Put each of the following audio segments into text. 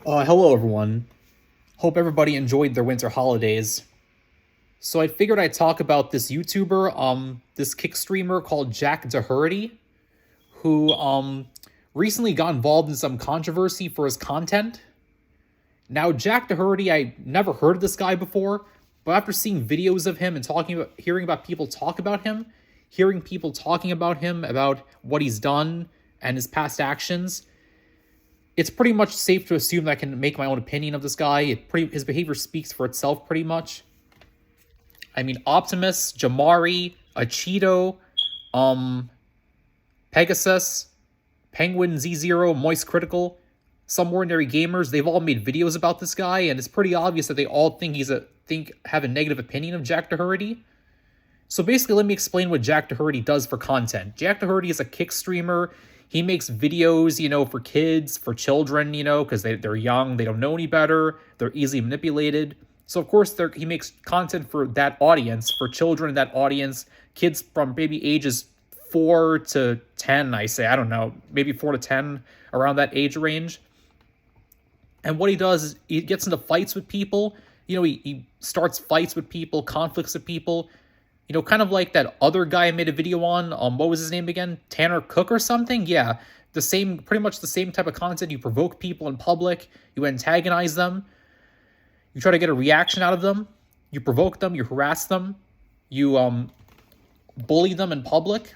Hello everyone. Hope everybody enjoyed their winter holidays. So I figured I'd talk about this YouTuber, this kick streamer called Jack Doherty, who recently got involved in some controversy for his content. Now Jack Doherty, I never heard of this guy before, but after seeing videos of him and hearing about people talk about him, hearing people talking about him, about what he's done and his past actions, it's pretty much safe to assume that I can make my own opinion of this guy. His behavior speaks for itself pretty much. I mean, Optimus, Jamari, Achido, um, Pegasus, Penguin, Z0, Moist Critical, some ordinary gamers, they've all made videos about this guy, and it's pretty obvious that they all have a negative opinion of Jack Doherty. So basically, let me explain what Jack Doherty does for content. Jack Doherty is a kick streamer. He makes videos, for kids, for children, because they're young, they don't know any better, they're easily manipulated. So, of course, he makes content for that audience, for children in that audience, kids from maybe ages 4 to 10, I don't know, maybe 4 to 10, around that age range. And what he does is he gets into fights with people. He starts fights with people, conflicts with people. Kind of like that other guy I made a video on. What was his name again? Tanner Cook or something? Yeah, pretty much the same type of content. You provoke people in public. You antagonize them. You try to get a reaction out of them. You provoke them. You harass them. You bully them in public.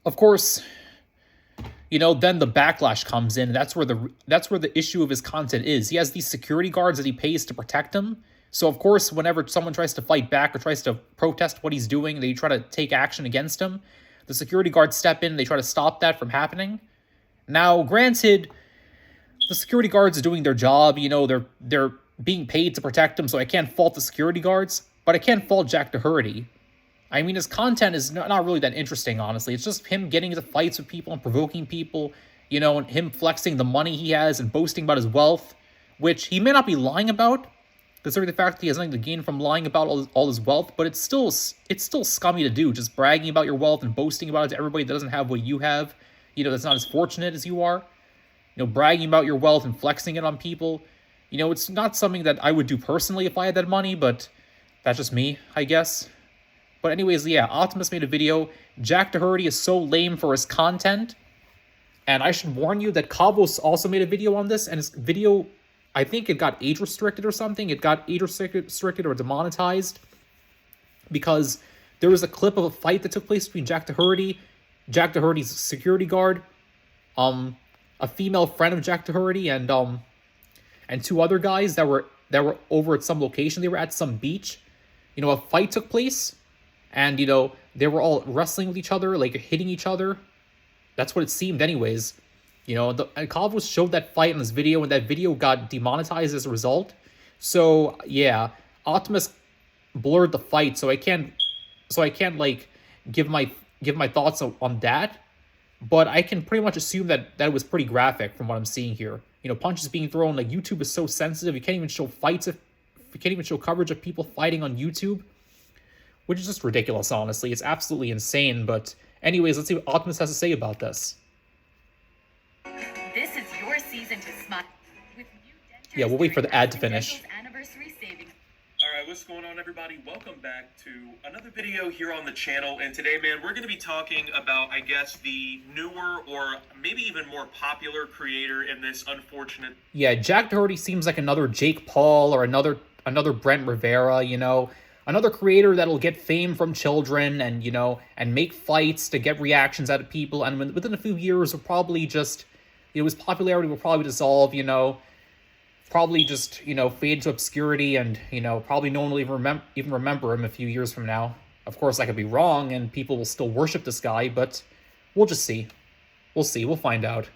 Of course, then the backlash comes in. That's where the issue of his content is. He has these security guards that he pays to protect him. So, of course, whenever someone tries to fight back or tries to protest what he's doing, they try to take action against him. The security guards step in, they try to stop that from happening. Now, granted, the security guards are doing their job. They're being paid to protect him, so I can't fault the security guards, but I can't fault Jack Doherty. I mean, his content is not really that interesting, honestly. It's just him getting into fights with people and provoking people, and him flexing the money he has and boasting about his wealth, which he may not be lying about, considering the fact that he has nothing to gain from lying about all his wealth, but it's still scummy to do, just bragging about your wealth and boasting about it to everybody that doesn't have what you have, that's not as fortunate as you are. Bragging about your wealth and flexing it on people. It's not something that I would do personally if I had that money, but that's just me, I guess. But anyways, yeah, Optimus made a video. Jack Doherty is so lame for his content. And I should warn you that Cabos also made a video on this, and his video, I think it got age restricted or something. It got age restricted or demonetized because there was a clip of a fight that took place between Jack Doherty's security guard, a female friend of Jack Doherty, and two other guys that were over at some location. They were at some beach. A fight took place, and they were all wrestling with each other, like hitting each other. That's what it seemed, anyways. And Calvus showed that fight in this video, and that video got demonetized as a result. So yeah, Optimus blurred the fight, so I can't like give my thoughts on that. But I can pretty much assume that it was pretty graphic from what I'm seeing here. Punches being thrown. Like, YouTube is so sensitive, you can't even show you can't even show coverage of people fighting on YouTube, which is just ridiculous. Honestly, it's absolutely insane. But anyways, let's see what Optimus has to say about this. This is your season to smile. Yeah, we'll wait for the ad to finish. Alright, what's going on, everybody? Welcome back to another video here on the channel. And today, man, we're going to be talking about, I guess, the newer or maybe even more popular creator in this unfortunate... Yeah, Jack Doherty seems like another Jake Paul or another Brent Rivera, another creator that'll get fame from children and, and make fights to get reactions out of people. And within a few years, will probably just... his popularity will probably dissolve, probably just, fade to obscurity, and, probably no one will even remember him a few years from now. Of course, I could be wrong, and people will still worship this guy, but we'll just see. We'll see. We'll find out.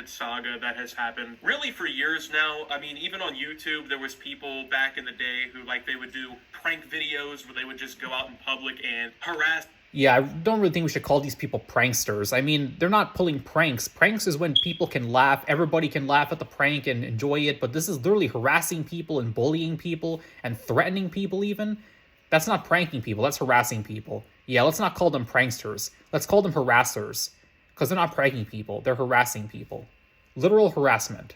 Saga that has happened really for years now. I mean, even on YouTube, there was people back in the day who, like, they would do prank videos where they would just go out in public and harass. Yeah, I don't really think we should call these people pranksters. I mean, they're not pulling pranks. Pranks is when people can laugh. Everybody can laugh at the prank and enjoy it. But this is literally harassing people and bullying people and threatening people even. That's not pranking people. That's harassing people. Yeah, let's not call them pranksters. Let's call them harassers. Because they're not pranking people. They're harassing people. Literal harassment.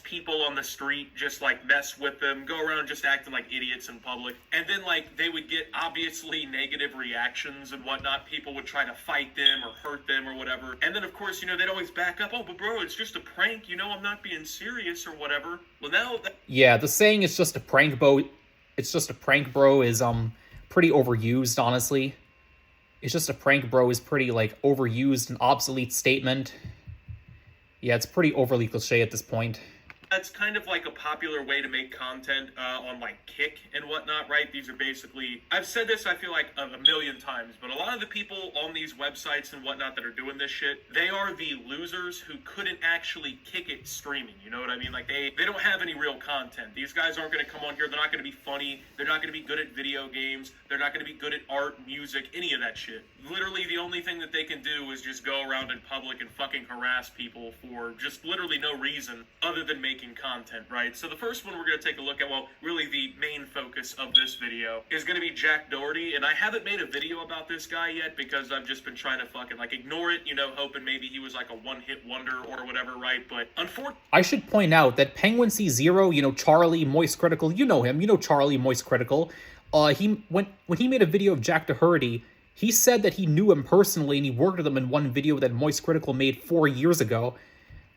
People on the street just like mess with them, go around just acting like idiots in public, and then like they would get obviously negative reactions and whatnot. People would try to fight them or hurt them or whatever, and then of course, you know, they'd always back up. Oh, but bro, it's just a prank, you know, I'm not being serious or whatever. Well, now yeah, the saying "it's just a prank, bro," it's just a prank, bro, is pretty overused, honestly. It's just a prank, bro, is pretty like overused and obsolete statement. Yeah, it's pretty overly cliche at this point. That's kind of like a popular way to make content on like Kick and whatnot, right? These are basically, I've said this, I feel like a million times, but a lot of the people on these websites and whatnot that are doing this shit, they are the losers who couldn't actually kick it streaming. You know what I mean? Like they don't have any real content. These guys aren't going to come on here. They're not going to be funny. They're not going to be good at video games. They're not going to be good at art, music, any of that shit. Literally the only thing that they can do is just go around in public and fucking harass people for just literally no reason other than making content, right? So the first one we're going to take a look at, well, really the main focus of this video is going to be Jack Doherty, and I haven't made a video about this guy yet because I've just been trying to fucking like ignore it, you know, hoping maybe he was like a one-hit wonder or whatever, right? But unfortunately, I should point out that Penguin C0, you know, Charlie Moist Critical, you know him, you know Charlie Moist Critical. When he made a video of Jack Doherty, he said that he knew him personally and he worked with him in one video that Moist Critical made 4 years ago.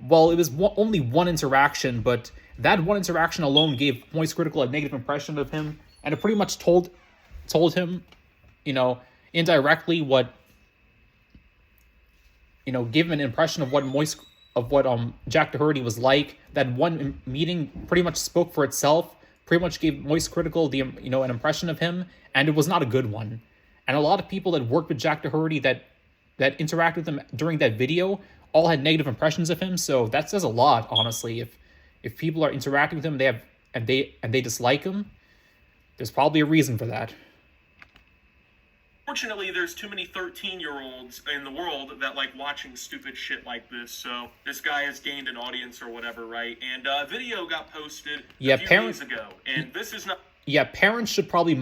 Well, it was only one interaction, but that one interaction alone gave Moist Critical a negative impression of him, and it pretty much told him, you know, indirectly what, you know, gave him an impression of what Jack Doherty was like. That one meeting pretty much spoke for itself, pretty much gave Moist Critical an impression of him, and it was not a good one. And a lot of people that worked with Jack Doherty that interacted with him during that video all had negative impressions of him, so that says a lot, honestly. If people are interacting with him, they dislike him, there's probably a reason for that. Fortunately, there's too many 13-year-olds in the world that like watching stupid shit like this, so this guy has gained an audience or whatever, right? And a video got posted a few days ago, and this is not... Yeah, parents should probably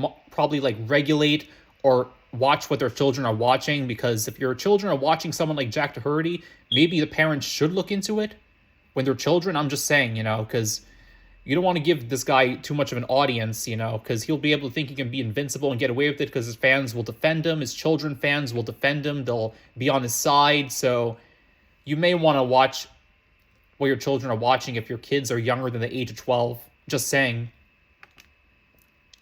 like regulate or watch what their children are watching, because if your children are watching someone like Jack Doherty, maybe the parents should look into it when they're children. I'm just saying, you know, because you don't want to give this guy too much of an audience, you know, because he'll be able to think he can be invincible and get away with it because his fans will defend him, his children fans will defend him, they'll be on his side. So you may want to watch what your children are watching if your kids are younger than the age of 12. Just saying.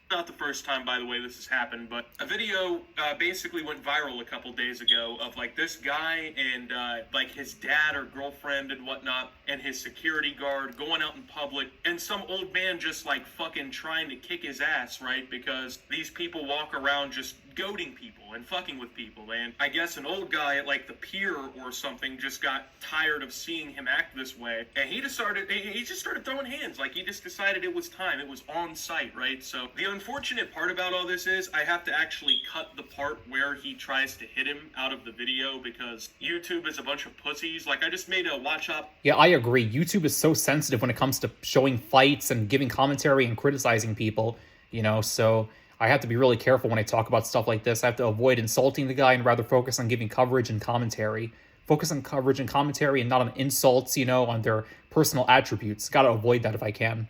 Not the first time, by the way, this has happened, but a video basically went viral a couple days ago of like this guy and like his dad or girlfriend and whatnot and his security guard going out in public and some old man just like fucking trying to kick his ass, right? Because these people walk around just goading people and fucking with people, and I guess an old guy at like the pier or something just got tired of seeing him act this way, and he just started throwing hands. Like he just decided it was time, it was on site, right? So the unfortunate part about all this is I have to actually cut the part where he tries to hit him out of the video because YouTube is a bunch of pussies. Like I just made a watch up. Yeah, I agree. YouTube is so sensitive when it comes to showing fights and giving commentary and criticizing people, you know, so I have to be really careful when I talk about stuff like this. I have to avoid insulting the guy and rather focus on giving coverage and commentary. Focus on coverage and commentary and not on insults, you know, on their personal attributes. Gotta avoid that if I can.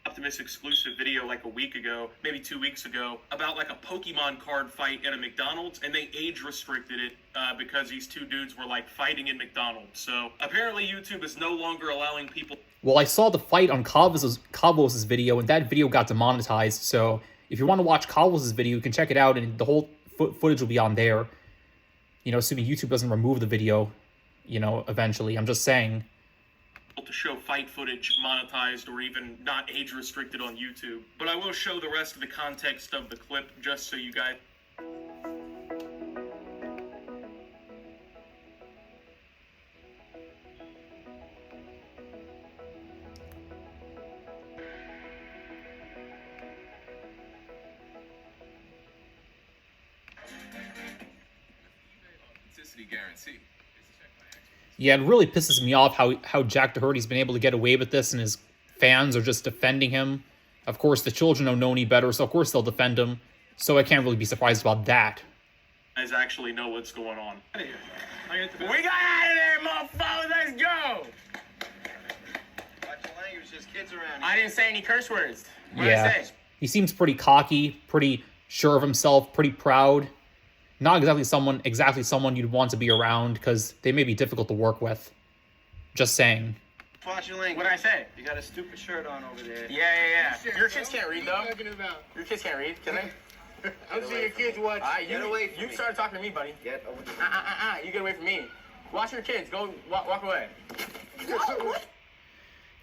Optimus exclusive video like a week ago, maybe 2 weeks ago, about like a Pokemon card fight in a McDonald's, and they age restricted it because these two dudes were like fighting in McDonald's. So apparently YouTube is no longer allowing people. Well, I saw the fight on Cavos' video, and that video got demonetized. So if you want to watch Cavos' video, you can check it out, and the whole footage will be on there. You know, assuming YouTube doesn't remove the video, you know, eventually. I'm just saying. To show fight footage monetized or even not age restricted on YouTube, but I will show the rest of the context of the clip just so you guys. Guarantee. Yeah, it really pisses me off how Jack Doherty's been able to get away with this and his fans are just defending him. Of course, the children don't know any better, so of course they'll defend him. So I can't really be surprised about that. Guys actually know what's going on. We got out of there, motherfucker! kids around. I didn't say any curse words. What did I Yeah. say? He seems pretty cocky, pretty sure of himself, pretty proud. Not exactly someone you'd want to be around because they may be difficult to work with. Just saying. Watch your language. What did I say? You got a stupid shirt on over there. Yeah. Sure, Your kids can't read, though. What are you talking about? Your kids can't read, can they? I'm seeing your kids watch. Get away from me. You started talking to me, buddy. Get over here. You get away from me. Watch your kids. Go walk away.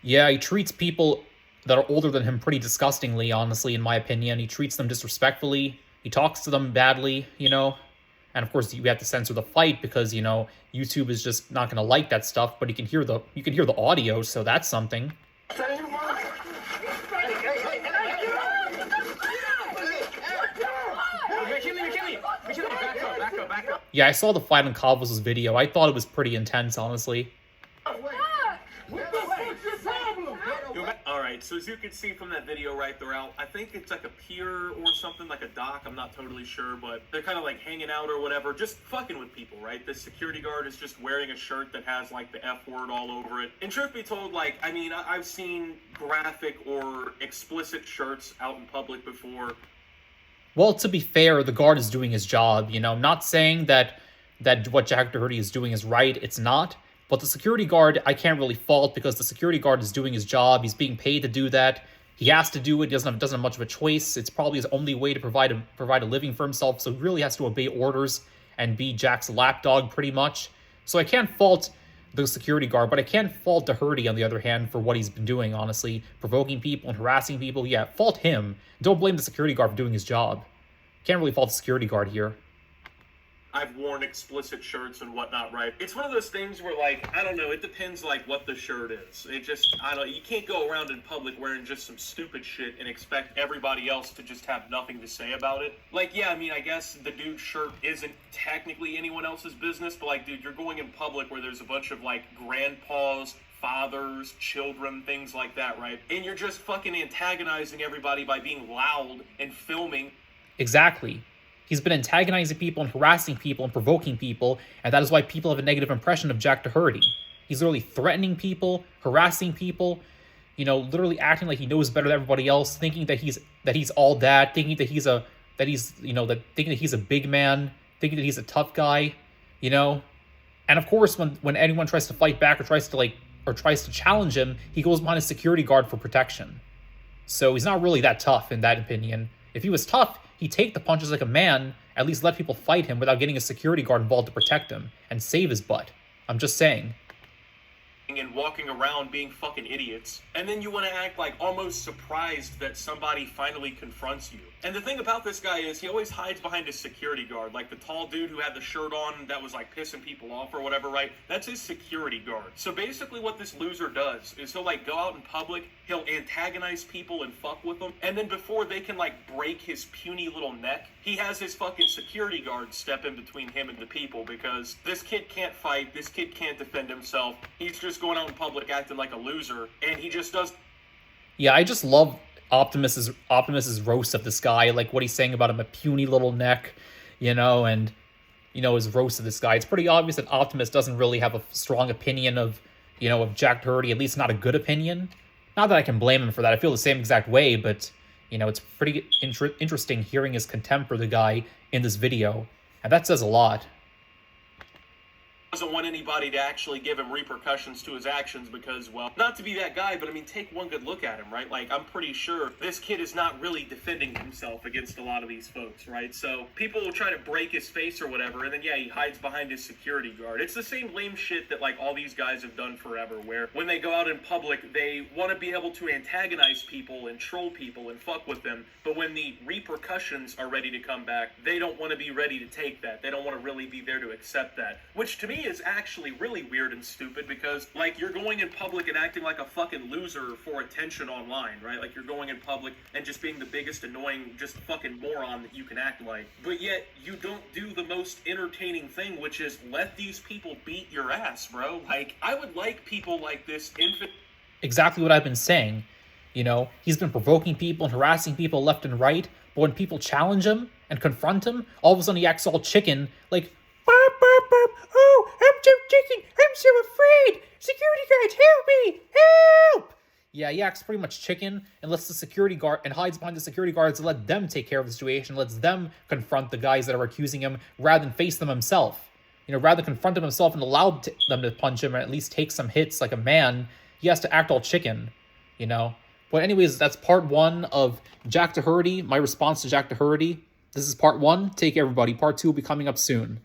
Yeah, he treats people that are older than him pretty disgustingly, honestly, in my opinion. He treats them disrespectfully. He talks to them badly, you know. And of course, you have to censor the fight because, you know, YouTube is just not going to like that stuff. But you can hear the audio, so that's something. Back up. Yeah, I saw the fight on Cobbles' video. I thought it was pretty intense, honestly. All right, so as you can see from that video right throughout, I think it's like a pier or something, like a dock. I'm not totally sure, but they're kind of like hanging out or whatever, just fucking with people, right? The security guard is just wearing a shirt that has like the F word all over it. And truth be told, like, I mean, I've seen graphic or explicit shirts out in public before. Well, to be fair, the guard is doing his job, you know. I'm not saying that what Jack Doherty is doing is right. It's not. But the security guard, I can't really fault because the security guard is doing his job. He's being paid to do that. He has to do it. He doesn't have much of a choice. It's probably his only way to provide a living for himself. So he really has to obey orders and be Jack's lapdog pretty much. So I can't fault the security guard, but I can't fault Doherty on the other hand for what he's been doing, honestly. Provoking people and harassing people. Yeah, fault him. Don't blame the security guard for doing his job. Can't really fault the security guard here. I've worn explicit shirts and whatnot, right? It's one of those things where, like, I don't know, it depends, like, what the shirt is. It just, you can't go around in public wearing just some stupid shit and expect everybody else to just have nothing to say about it. Like, yeah, I mean, I guess the dude's shirt isn't technically anyone else's business, but, like, dude, you're going in public where there's a bunch of, like, grandpas, fathers, children, things like that, right? And you're just fucking antagonizing everybody by being loud and filming. Exactly. He's been antagonizing people and harassing people and provoking people, and that is why people have a negative impression of Jack Doherty. He's literally threatening people, harassing people, you know, literally acting like he knows better than everybody else, thinking that he's all that, thinking that he's a big man, thinking that he's a tough guy, you know. And of course, when anyone tries to fight back or tries to challenge him, he goes behind a security guard for protection. So he's not really that tough in that opinion. If he was tough, he'd take the punches like a man, at least let people fight him without getting a security guard involved to protect him and save his butt. I'm just saying. And walking around being fucking idiots. And then you want to act like almost surprised that somebody finally confronts you. And the thing about this guy is he always hides behind his security guard. Like the tall dude who had the shirt on that was like pissing people off or whatever, right? That's his security guard. So basically what this loser does is he'll like go out in public, he'll antagonize people and fuck with them. And then before they can like break his puny little neck, he has his fucking security guard step in between him and the people because this kid can't fight, this kid can't defend himself. He's just going out in public acting like a loser, and he just does. Yeah, I just love Optimus's roast of this guy, like what he's saying about him, a puny little neck, you know, and you know, his roast of this guy. It's pretty obvious that Optimus doesn't really have a strong opinion of Jack Doherty, at least not a good opinion. Not that I can blame him for that. I feel the same exact way, but you know, it's pretty interesting hearing his contempt for the guy in this video, and that says a lot. Doesn't want anybody to actually give him repercussions to his actions because, well, not to be that guy, but I mean, take one good look at him, right? Like, I'm pretty sure this kid is not really defending himself against a lot of these folks, right? So people will try to break his face or whatever, and then, yeah, he hides behind his security guard. It's the same lame shit that, like, all these guys have done forever, where when they go out in public, they want to be able to antagonize people and troll people and fuck with them, but when the repercussions are ready to come back, they don't want to be ready to take that. They don't want to really be there to accept that, which to me is actually really weird and stupid because, like, you're going in public and acting like a fucking loser for attention online, right? Like, you're going in public and just being the biggest annoying, just fucking moron that you can act like. But yet, you don't do the most entertaining thing, which is let these people beat your ass, bro. Like, I would like people like this Exactly what I've been saying. You know, he's been provoking people and harassing people left and right, but when people challenge him and confront him, all of a sudden he acts all chicken, like, burp, burp, burp. Oh, I'm so chicken. I'm so afraid. Security guards, help me. Help. Yeah, he acts pretty much chicken and lets the security guard and hides behind the security guards to let them take care of the situation, lets them confront the guys that are accusing him rather than face them himself. You know, rather than confront them himself and allow them to punch him or at least take some hits like a man, he has to act all chicken, you know. But anyways, that's part 1 of Jack Doherty, my response to Jack Doherty. This is part 1. Take care, everybody. Part 2 will be coming up soon.